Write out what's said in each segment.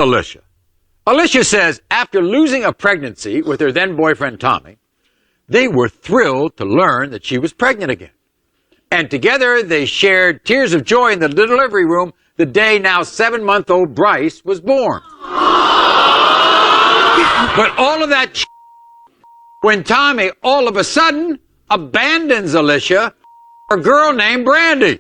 Alicia. Alicia says after losing a pregnancy with her then boyfriend Tommy, they were thrilled to learn that she was pregnant again. And together they shared tears of joy in the delivery room the day now 7-month-old Bryce was born. But all of that when Tommy all of a sudden abandons Alicia for a girl named Brandy.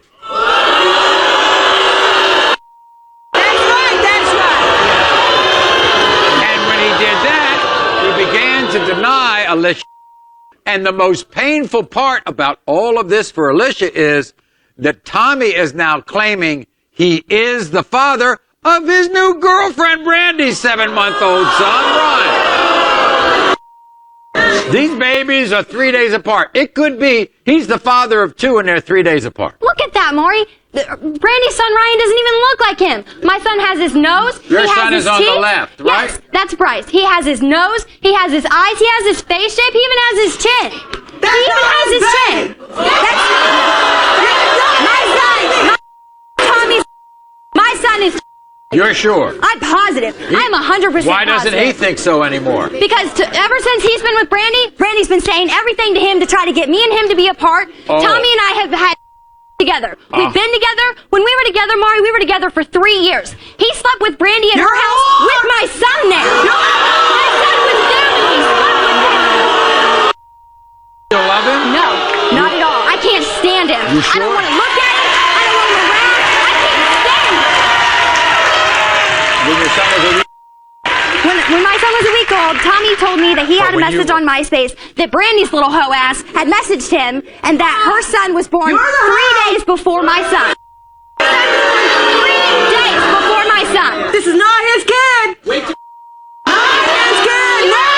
That's right. And when he did that, he began to deny Alicia. And the most painful part about all of this for Alicia is that Tommy is now claiming he is the father of his new girlfriend Brandy's 7-month-old son, Ryan. These babies are 3 days apart. It could be he's the father of 2 and they're 3 days apart. Look at that, Maury. Brandy's son Ryan doesn't even look like him. My son has his nose. Your he has son his is on teeth. the left, right? Yes, that's Bryce. He has his nose. He has his eyes. He has his face shape. He even has his chin. That's he even has his chin. My son is. You're sure? I'm positive. I'm 100% Why doesn't positive. he think so anymore? Because ever since he's been with Brandy, Brandy's been saying everything to him to try to get me and him to be apart. Oh. Tommy and I have had together. We've been together. When we were together, Maury, we were together for 3 years. He slept with Brandy at her house with my son now. My son was there when he slept with him. You love him? No, not at all. I can't stand him. You sure? I don't want to look at him. I don't want him around. I can't stand him. When your son was a week. When my son was a week old, Tommy told me that he had a when you message on MySpace that Brandy's little hoe ass had messaged him and that her son was born 3 days before my son. 3 days before my son. This is not his kid. Wait. Not his kid. Not.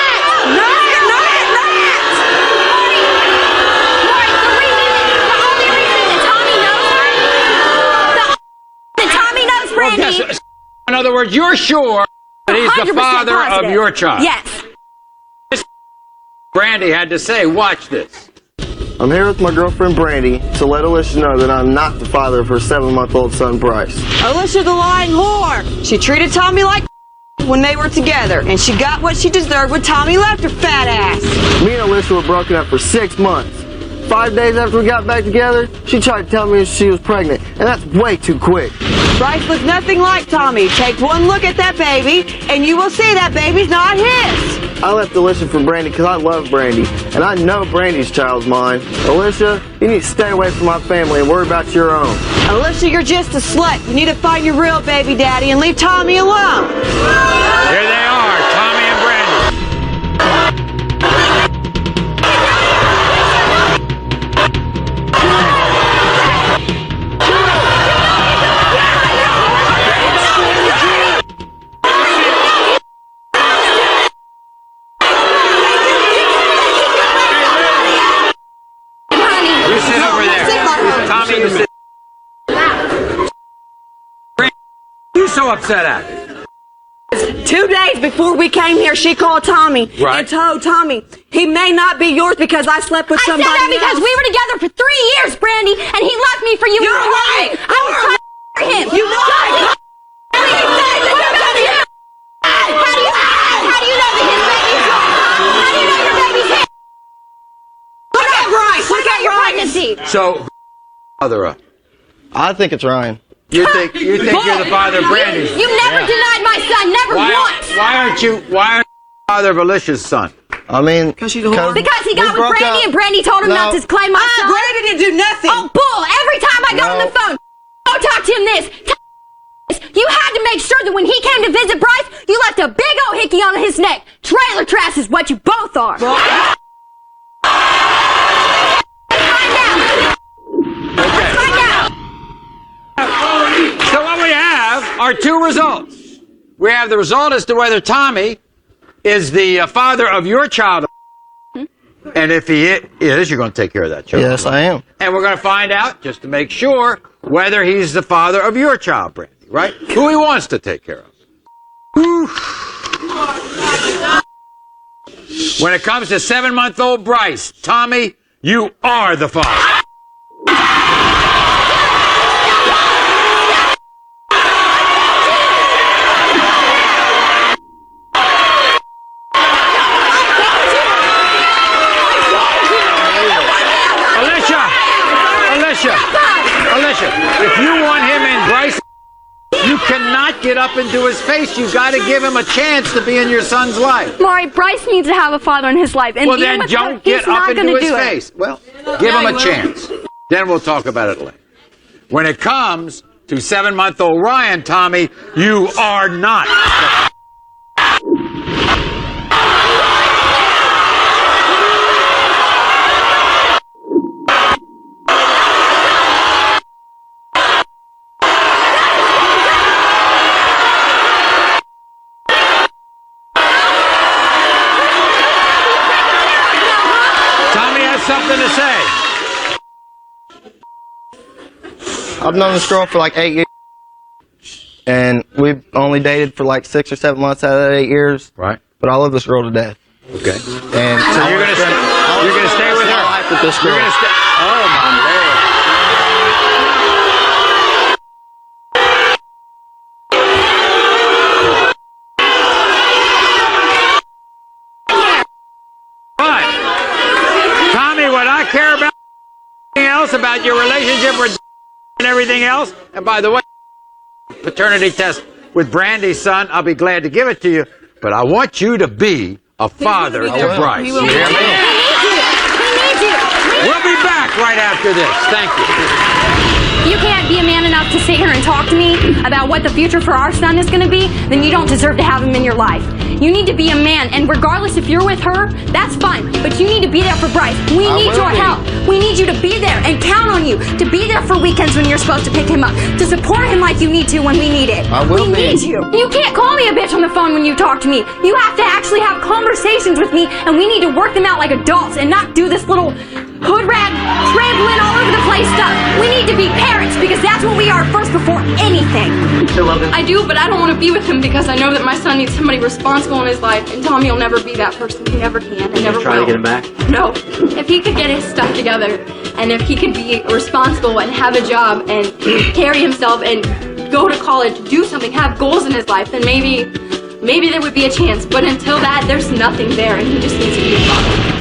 Brandy. In other words, you're sure that he's the father positive. of your child. Yes. Brandy had to say, watch this. I'm here with my girlfriend Brandy to let Alicia know that I'm not the father of her 7-month-old son Bryce. Alicia the lying whore. She treated Tommy like when they were together, and she got what she deserved when Tommy left her fat ass. Me and Alicia were broken up for 6 months. 5 days after we got back together, she tried to tell me she was pregnant, and that's way too quick. Bryce looks nothing like Tommy. Take one look at that baby, and you will see that baby's not his. I left Alicia for Brandy because I love Brandy, and I know Brandy's child's mine. Alicia, you need to stay away from my family and worry about your own. Alicia, you're just a slut. You need to find your real baby daddy and leave Tommy alone. Here they are, Tommy and Brandy. You sit over there. Tommy, you sit. Brandy, you so upset at it? 2 days before we came here, she called Tommy Right. and told Tommy he may not be yours because I slept with somebody I said that because else. we were together for 3 years, Brandy, and he left me for you. You're and lying. I was trying to for him. You lied. How do you know that his baby's yours? How do you know your baby's his? Look at Bryce. Look at Your Bryce. pregnancy. So, father up. I think it's Ryan. You think you're the father of Brandy? You never denied my son, never once. Why aren't you the father of Alicia's son? I mean, Because she's a whore. Because he got we with broke Brandy up. and Brandy told him No. not to claim my son. Brandy didn't do nothing. Oh, bull. Every time I got on No. the phone, go talk to him this. You had to make sure that when he came to visit Bryce, you left a big old hickey on his neck. Trailer trash is what you both are. Find out. Let's find out. So what we have are 2 results. We have the result as to whether Tommy is the father of your child. And if he is, you're going to take care of that child. yes, I am. And we're going to find out, just to make sure, whether he's the father of your child, Brandy, right? Who he wants to take care of. When it comes to 7-month-old Bryce, Tommy, you are the father. get up into his face. You got to give him a chance to be in your son's life. Mari, Bryce needs to have a father in his life. And Well, being then with don't her, get he's up not into gonna his do face. Well, give him a chance. Then we'll talk about it later. When it comes to 7-month-old Ryan, Tommy, you are not. Tommy has something to say. I've known this girl for like 8 years, and we've only dated for like 6 or 7 months out of that 8 years. Right. But I love this girl to death. Okay. And So you're gonna stay with her. Life with this You're girl. gonna stay. Oh my Lord. Right. Tommy, what I care about everything else about your relationship with and everything else, and by the way, paternity test with Brandy's son, I'll be glad to give it to you, but I want you to be a father to Bryce. You hear me? We'll be back right after this. Thank you. You can't be a man enough to sit here and talk to me about what the future for our son is going to be, then you don't deserve to have him in your life. You need to be a man, and regardless if you're with her, that's fine, but you need to be there for Bryce. We need your help. We need you to be there and count on you to be there for weekends when you're supposed to pick him up, to support him like you need to when we need it. We need you. You can't call me a bitch on the phone when you talk to me. You have to actually have conversations with me, and we need to work them out like adults and not do this little hood rag, trampling all over the place stuff. We need to be parents because that's what we are first before anything. I do, but I don't want to be with him because I know that my son needs somebody responsible in his life, and Tommy will never be that person. He never can and never will. Try to get him back? No. If he could get his stuff together, and if he could be responsible and have a job and carry himself and go to college, do something, have goals in his life, then maybe there would be a chance. But until that, there's nothing there, and he just needs to be a father.